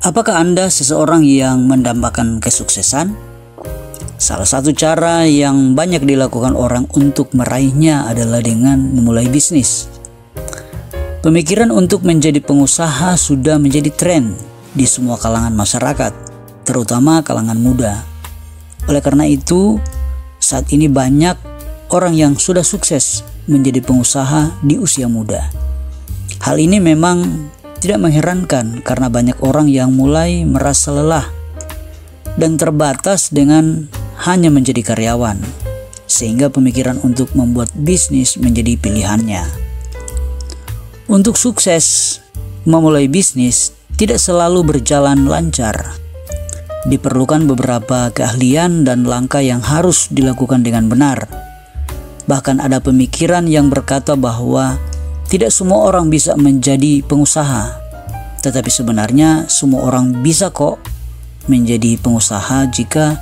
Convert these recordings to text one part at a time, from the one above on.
Apakah Anda seseorang yang mendambakan kesuksesan? Salah satu cara yang banyak dilakukan orang untuk meraihnya adalah dengan memulai bisnis. Pemikiran untuk menjadi pengusaha sudah menjadi tren di semua kalangan masyarakat, terutama kalangan muda. Oleh karena itu, saat ini banyak orang yang sudah sukses menjadi pengusaha di usia muda. Hal ini memang tidak mengherankan karena banyak orang yang mulai merasa lelah dan terbatas dengan hanya menjadi karyawan, sehingga pemikiran untuk membuat bisnis menjadi pilihannya. Untuk sukses memulai bisnis tidak selalu berjalan lancar. Diperlukan beberapa keahlian dan langkah yang harus dilakukan dengan benar. Bahkan ada pemikiran yang berkata bahwa tidak semua orang bisa menjadi pengusaha, tetapi sebenarnya semua orang bisa kok menjadi pengusaha jika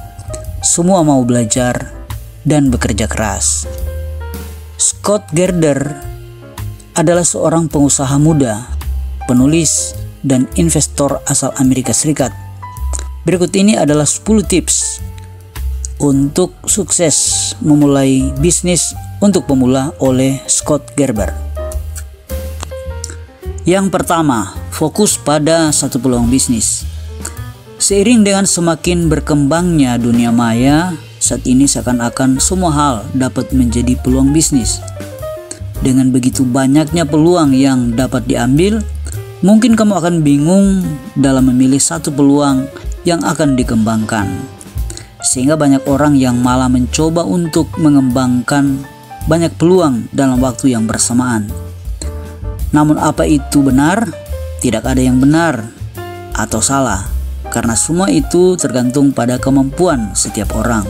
semua mau belajar dan bekerja keras. Scott Gerder adalah seorang pengusaha muda, penulis, dan investor asal Amerika Serikat. Berikut ini adalah 10 tips untuk sukses memulai bisnis untuk pemula oleh Scott Gerber. Yang pertama, fokus pada satu peluang bisnis. Seiring dengan semakin berkembangnya dunia maya, saat ini seakan-akan semua hal dapat menjadi peluang bisnis. Dengan begitu banyaknya peluang yang dapat diambil, mungkin kamu akan bingung dalam memilih satu peluang yang akan dikembangkan. Sehingga banyak orang yang malah mencoba untuk mengembangkan banyak peluang dalam waktu yang bersamaan. Namun apa itu benar? Tidak ada yang benar atau salah, karena semua itu tergantung pada kemampuan setiap orang.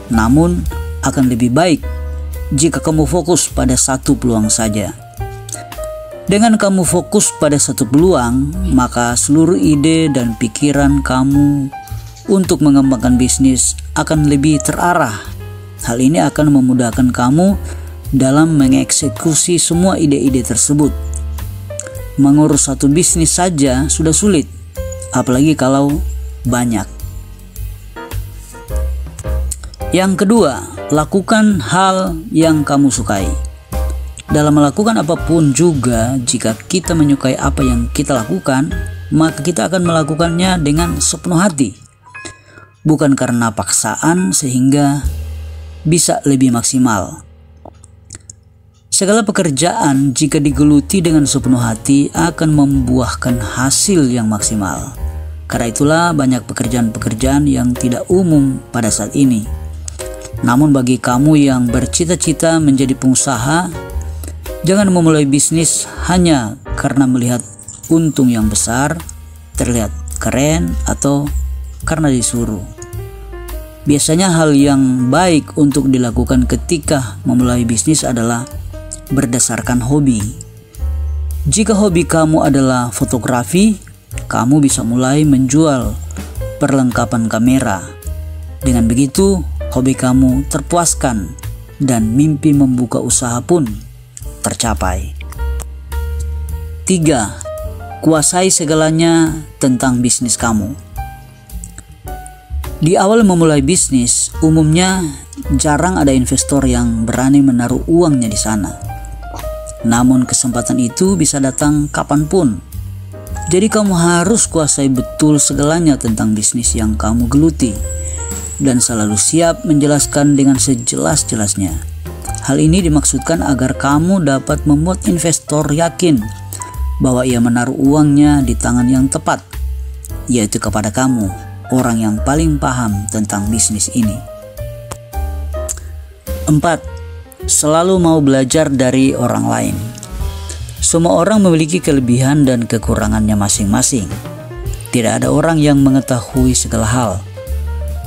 Namun akan lebih baik jika kamu fokus pada satu peluang saja. Dengan kamu fokus pada satu peluang, maka seluruh ide dan pikiran kamu untuk mengembangkan bisnis akan lebih terarah. Hal ini akan memudahkan kamu dalam mengeksekusi semua ide-ide tersebut. Mengurus satu bisnis saja sudah sulit, apalagi kalau banyak. Yang kedua, lakukan hal yang kamu sukai. Dalam melakukan apapun juga, jika kita menyukai apa yang kita lakukan, maka kita akan melakukannya dengan sepenuh hati. Bukan karena paksaan sehingga bisa lebih maksimal. Segala pekerjaan jika digeluti dengan sepenuh hati akan membuahkan hasil yang maksimal. Karena itulah banyak pekerjaan-pekerjaan yang tidak umum pada saat ini. Namun bagi kamu yang bercita-cita menjadi pengusaha, jangan memulai bisnis hanya karena melihat untung yang besar, terlihat keren, atau karena disuruh. Biasanya hal yang baik untuk dilakukan ketika memulai bisnis adalah berdasarkan hobi. Jika hobi kamu adalah fotografi, kamu bisa mulai menjual perlengkapan kamera. Dengan begitu, hobi kamu terpuaskan dan mimpi membuka usaha pun tercapai. 3. Kuasai segalanya tentang bisnis kamu. Di awal memulai bisnis, umumnya jarang ada investor yang berani menaruh uangnya di sana. Namun kesempatan itu bisa datang kapanpun. Jadi kamu harus kuasai betul segalanya tentang bisnis yang kamu geluti dan selalu siap menjelaskan dengan sejelas-jelasnya. Hal ini dimaksudkan agar kamu dapat membuat investor yakin bahwa ia menaruh uangnya di tangan yang tepat, yaitu kepada kamu, orang yang paling paham tentang bisnis ini. 4. Selalu mau belajar dari orang lain. Semua orang memiliki kelebihan dan kekurangannya masing-masing. Tidak ada orang yang mengetahui segala hal.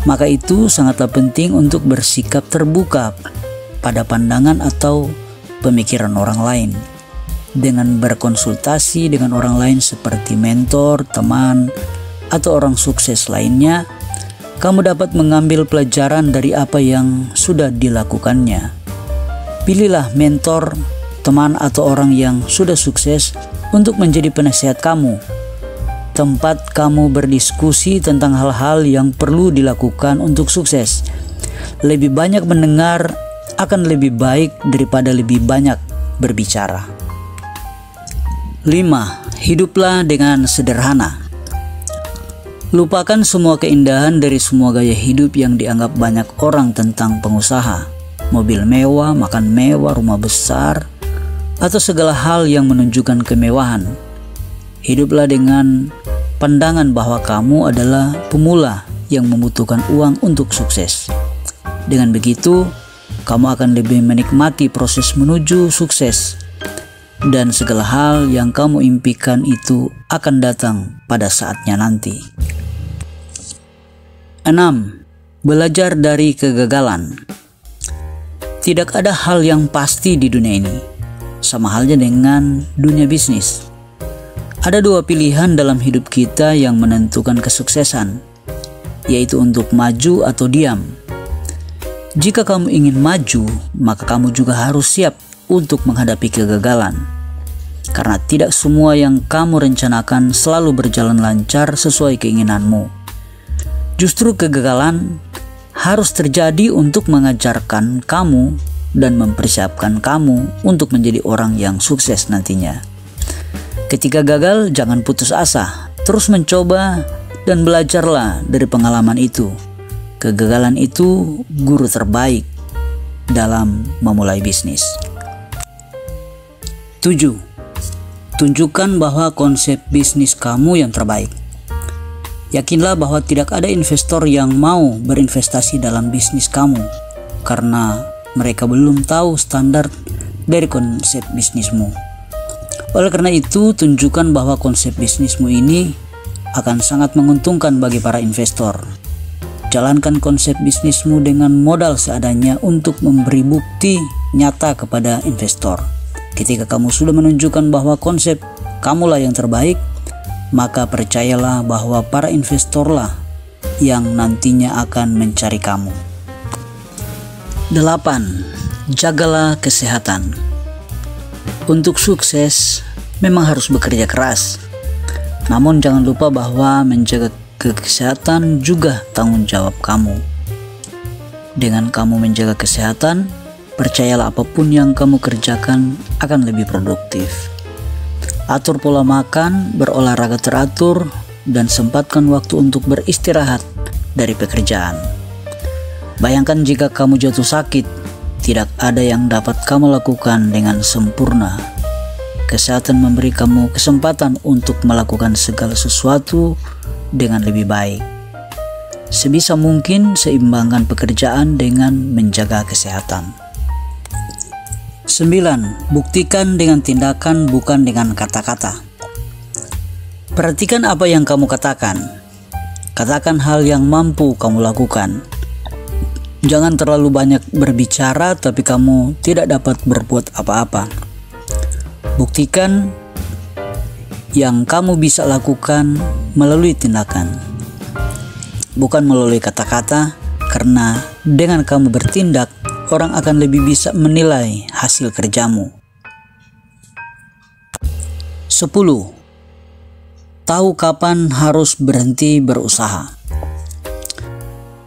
Maka itu sangatlah penting untuk bersikap terbuka pada pandangan atau pemikiran orang lain. Dengan berkonsultasi dengan orang lain seperti mentor, teman, atau orang sukses lainnya, kamu dapat mengambil pelajaran dari apa yang sudah dilakukannya. Pilihlah mentor, teman, atau orang yang sudah sukses untuk menjadi penasehat kamu. tempat kamu berdiskusi tentang hal-hal yang perlu dilakukan untuk sukses. Lebih banyak mendengar akan lebih baik daripada lebih banyak berbicara. 5. Hiduplah dengan sederhana. Lupakan semua keindahan dari semua gaya hidup yang dianggap banyak orang tentang pengusaha. Mobil mewah, makan mewah, rumah besar, atau segala hal yang menunjukkan kemewahan. Hiduplah dengan pandangan bahwa kamu adalah pemula yang membutuhkan uang untuk sukses. Dengan begitu, kamu akan lebih menikmati proses menuju sukses, dan segala hal yang kamu impikan itu akan datang pada saatnya nanti. 6. Belajar dari kegagalan. Tidak ada hal yang pasti di dunia ini, sama halnya dengan dunia bisnis. Ada dua pilihan dalam hidup kita yang menentukan kesuksesan, yaitu untuk maju atau diam. Jika kamu ingin maju, maka kamu juga harus siap untuk menghadapi kegagalan. Karena tidak semua yang kamu rencanakan selalu berjalan lancar sesuai keinginanmu. Justru kegagalan harus terjadi untuk mengajarkan kamu dan mempersiapkan kamu untuk menjadi orang yang sukses nantinya. Ketika gagal, jangan putus asa. Terus mencoba dan belajarlah dari pengalaman itu. Kegagalan itu guru terbaik dalam memulai bisnis. 7. Tunjukkan bahwa konsep bisnis kamu yang terbaik. Yakinlah bahwa tidak ada investor yang mau berinvestasi dalam bisnis kamu karena mereka belum tahu standar dari konsep bisnismu. Oleh karena itu, tunjukkan bahwa konsep bisnismu ini akan sangat menguntungkan bagi para investor. Jalankan konsep bisnismu dengan modal seadanya untuk memberi bukti nyata kepada investor. Ketika kamu sudah menunjukkan bahwa konsep kamulah yang terbaik, maka percayalah bahwa para investorlah yang nantinya akan mencari kamu. 8. Jagalah kesehatan. Untuk sukses memang harus bekerja keras. Namun jangan lupa bahwa menjaga kesehatan juga tanggung jawab kamu. Dengan kamu menjaga kesehatan, percayalah apapun yang kamu kerjakan akan lebih produktif. Atur pola makan, berolahraga teratur, dan sempatkan waktu untuk beristirahat dari pekerjaan. Bayangkan jika kamu jatuh sakit, tidak ada yang dapat kamu lakukan dengan sempurna. Kesehatan memberi kamu kesempatan untuk melakukan segala sesuatu dengan lebih baik. Sebisa mungkin seimbangkan pekerjaan dengan menjaga kesehatan. 9. Buktikan dengan tindakan, bukan dengan kata-kata. Perhatikan apa yang kamu katakan. Katakan hal yang mampu kamu lakukan. Jangan terlalu banyak berbicara tapi kamu tidak dapat berbuat apa-apa. Buktikan yang kamu bisa lakukan melalui tindakan, bukan melalui kata-kata, karena dengan kamu bertindak, orang akan lebih bisa menilai hasil kerjamu. 10. Tahu kapan harus berhenti berusaha.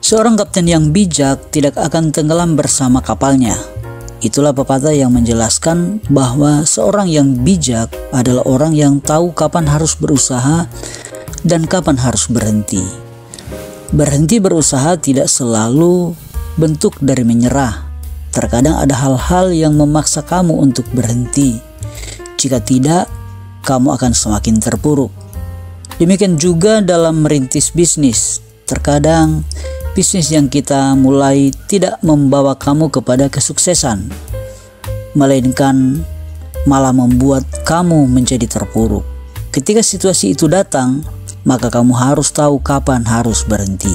Seorang kapten yang bijak tidak akan tenggelam bersama kapalnya. Itulah pepatah yang menjelaskan bahwa seorang yang bijak adalah orang yang tahu kapan harus berusaha dan kapan harus berhenti. Berhenti berusaha tidak selalu bentuk dari menyerah. Terkadang ada hal-hal yang memaksa kamu untuk berhenti. Jika tidak, kamu akan semakin terpuruk. Demikian juga dalam merintis bisnis. Terkadang bisnis yang kita mulai tidak membawa kamu kepada kesuksesan, melainkan malah membuat kamu menjadi terpuruk. Ketika situasi itu datang, maka kamu harus tahu kapan harus berhenti.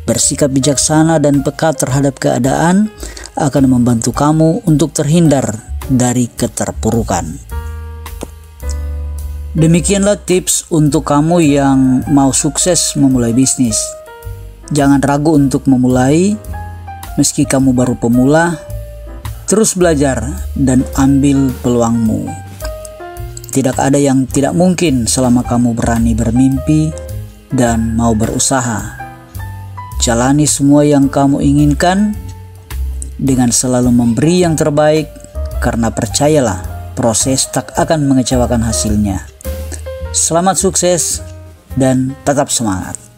Bersikap bijaksana dan peka terhadap keadaan akan membantu kamu untuk terhindar dari keterpurukan. Demikianlah tips untuk kamu yang mau sukses memulai bisnis. Jangan ragu untuk memulai, meski kamu baru pemula. Terus belajar dan ambil peluangmu. Tidak ada yang tidak mungkin selama kamu berani bermimpi dan mau berusaha. Jalani semua yang kamu inginkan dengan selalu memberi yang terbaik, karena percayalah, proses tak akan mengecewakan hasilnya. Selamat sukses dan tetap semangat.